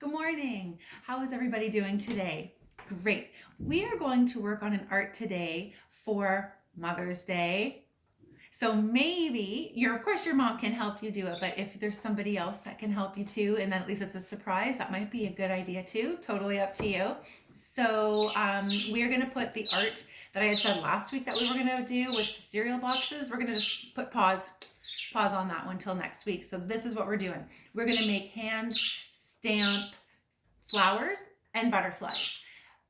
Good morning. How is everybody doing today? Great. We are going to work on an art today for Mother's Day. So maybe of course your mom can help you do it, but if there's somebody else that can help you too, and then at least it's a surprise, that might be a good idea too. Totally up to you. So we are going to put the art that I had said last week that we were going to do with the cereal boxes. We're going to just put pause on that one till next week. So this is what we're doing. We're going to make hand stamp flowers and butterflies.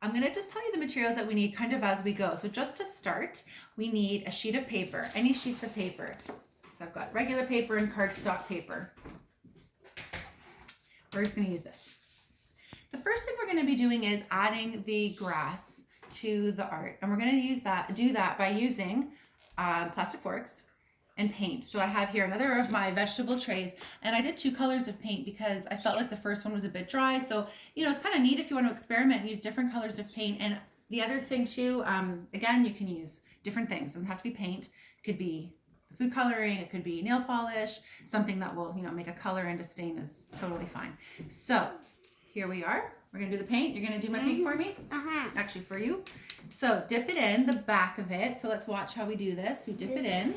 I'm going to just tell you the materials that we need kind of as we go. So just to start, we need a sheet of paper, any sheets of paper. So I've got regular paper and cardstock paper. We're just going to use this. The first thing we're going to be doing is adding the grass to the art. And we're going to do that by using plastic forks and paint. So I have here another of my vegetable trays, and I did 2 colors of paint because I felt like the first one was a bit dry. So, it's kind of neat if you want to experiment and use different colors of paint. And the other thing too, again, you can use different things. It doesn't have to be paint. It could be food coloring, it could be nail polish, something that will, make a color and a stain is totally fine. So here we are. We're gonna do the paint. You're gonna do my paint for me? Actually for you. So dip it in the back of it. So let's watch how we do this. So dip it in.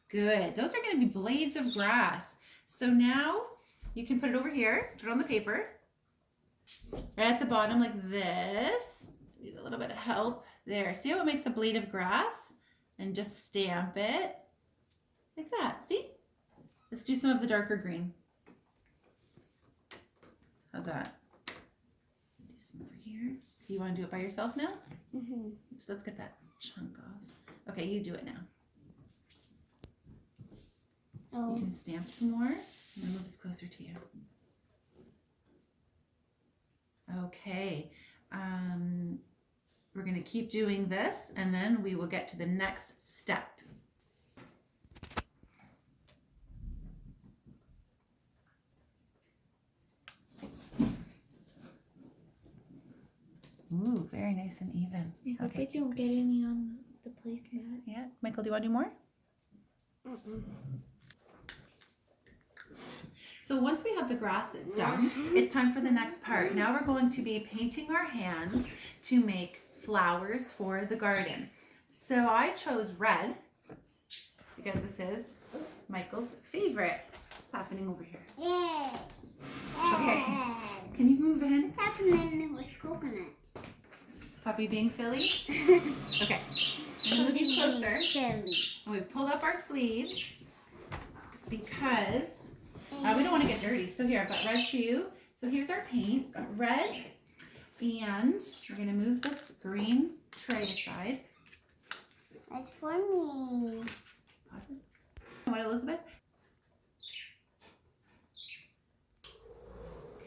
Good. Those are going to be blades of grass. So now you can put it over here, put it on the paper, right at the bottom like this. Need a little bit of help there. See how it makes a blade of grass? And just stamp it like that. See? Let's do some of the darker green. How's that? Do some over here. Do you want to do it by yourself now? So let's get that chunk off. Okay, you do it now. You can stamp some more, and then move this closer to you. Okay, we're going to keep doing this, and then we will get to the next step. Ooh, very nice and even. I hope I don't get any on the placemat. Yeah, Michael, do you want to do more? So once we have the grass done, it's time for the next part. Now we're going to be painting our hands to make flowers for the garden. So I chose red because this is Michael's favorite. What's happening over here? Yeah. Okay. Can you move in? What's happening with coconut? Is Puppy being silly? Okay. I'm gonna move you closer. Silly. And we've pulled up our sleeves because we don't want to get dirty. So here, I've got red for you. So here's our paint. Got red. And we're going to move this green tray aside. That's for me. Pause it. What, Elizabeth?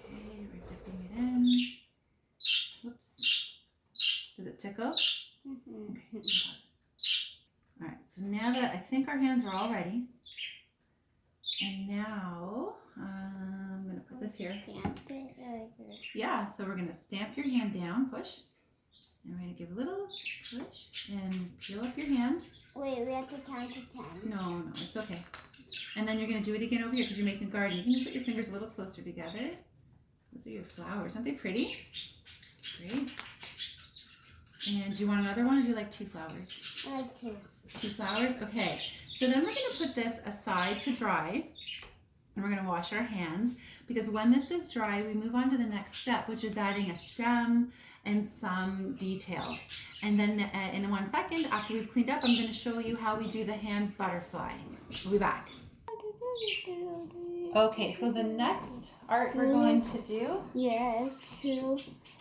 Okay, we're dipping it in. Whoops. Does it tickle? Okay, pause it. All right, so now that I think our hands are all ready. And now, I'm going to put this here. Stamp it right there. Yeah, so we're going to stamp your hand down, push. And we're going to give a little push and peel up your hand. Wait, we have to count to 10. No, it's okay. And then you're going to do it again over here because you're making a garden. You can put your fingers a little closer together. Those are your flowers. Aren't they pretty? Great. And do you want another one or do you like 2 flowers? I like 2. 2 flowers? Okay. So then we're going to put this aside to dry, and we're going to wash our hands, because when this is dry, we move on to the next step, which is adding a stem and some details. And then in 1 second, after we've cleaned up, I'm going to show you how we do the hand butterfly. We'll be back. Okay, so the next art we're going to do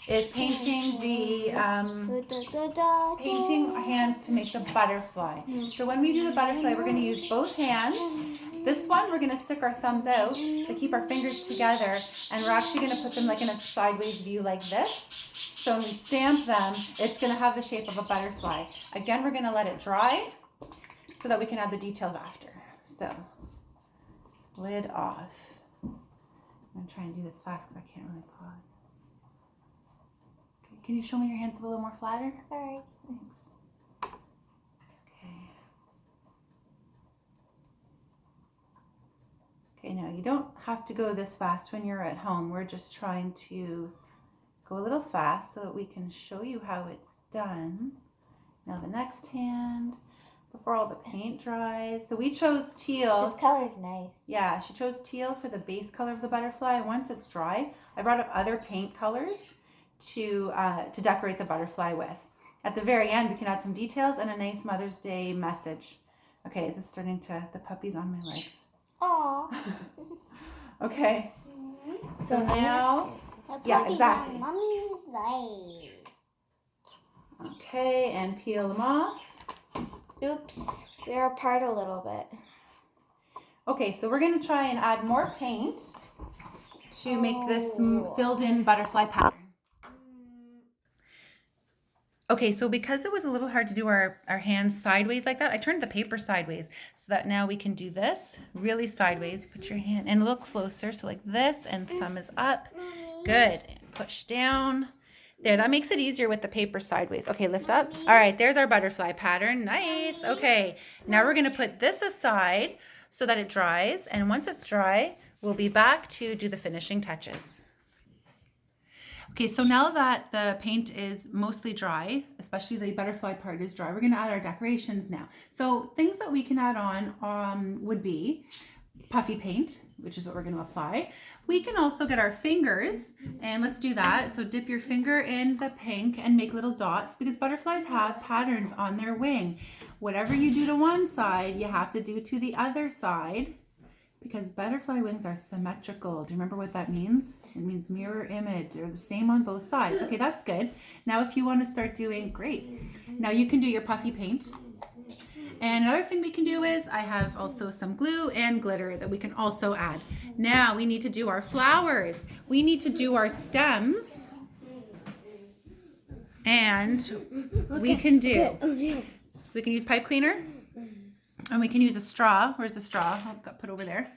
is painting the painting hands to make the butterfly. So when we do the butterfly, we're going to use both hands. This one, we're going to stick our thumbs out, but keep our fingers together, and we're actually going to put them like in a sideways view like this. So when we stamp them, it's going to have the shape of a butterfly. Again, we're going to let it dry so that we can add the details after. So, lid off. I'm going to try and do this fast because I can't really pause. Okay, can you show me your hands a little more flatter? Sorry. Thanks. Okay. Okay, now you don't have to go this fast when you're at home. We're just trying to go a little fast so that we can show you how it's done. Now the next hand, before all the paint dries. So we chose teal. This color is nice. Yeah, she chose teal for the base color of the butterfly. Once it's dry, I brought up other paint colors to decorate the butterfly with. At the very end, we can add some details and a nice Mother's Day message. Okay, is this starting to, the puppy's on my legs. Aww. Okay, so now, now, That's yeah, what exactly. Mommy's like. Okay, and peel them off. oops, they're apart a little bit. Okay, so we're gonna try and add more paint to make this filled in butterfly pattern. Okay, so because it was a little hard to do our hands sideways like that, I turned the paper sideways so that now we can do this really sideways. Put your hand in a little closer, so like this, and thumb is up. Good, and push down. There, that makes it easier with the paper sideways. Okay, lift up. All right, there's our butterfly pattern. Nice. Okay, now we're gonna put this aside so that it dries, and once it's dry, we'll be back to do the finishing touches. Okay, so now that the paint is mostly dry, especially the butterfly part is dry, we're gonna add our decorations now. So things that we can add on would be puffy paint, which is what we're gonna apply. We can also get our fingers, and let's do that. So dip your finger in the pink and make little dots, because butterflies have patterns on their wing. Whatever you do to one side, you have to do to the other side, because butterfly wings are symmetrical. Do you remember what that means? It means mirror image. They're the same on both sides. Okay, that's good. Now if you want to start doing, great. Now you can do your puffy paint. And another thing we can do is, I have also some glue and glitter that we can also add. Now we need to do our flowers. We need to do our stems. And we can use pipe cleaner. And we can use a straw. Where's the straw? I'll put over there.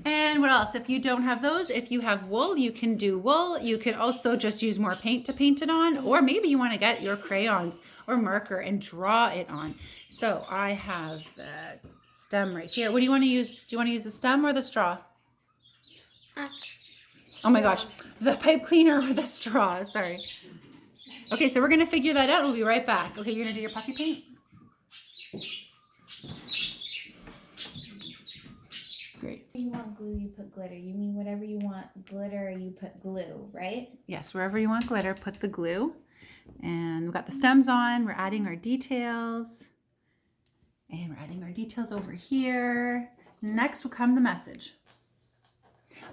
And what else? If you don't have those, if you have wool, you can do wool. You could also just use more paint to paint it on. Or maybe you want to get your crayons or marker and draw it on. So I have the stem right here. What do you want to use? Do you want to use the stem or the straw? Oh my gosh. The pipe cleaner or the straw. Sorry. Okay, so we're going to figure that out. We'll be right back. Okay, you're going to do your puffy paint? Great. You want glue, you put glitter. You mean whatever you want glitter, you put glue, right? Yes, wherever you want glitter, put the glue. And we've got the stems on. We're adding our details. And we're adding our details over here. Next will come the message.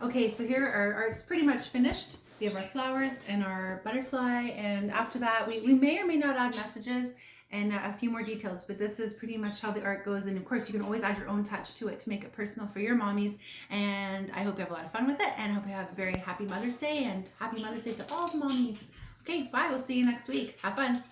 Okay, so here our art's pretty much finished. We have our flowers and our butterfly. And after that, we may or may not add messages and a few more details, but this is pretty much how the art goes. And of course, you can always add your own touch to it to make it personal for your mommies. And I hope you have a lot of fun with it, and I hope you have a very happy Mother's Day, and happy Mother's Day to all the mommies. Okay, bye. We'll see you next week. Have fun.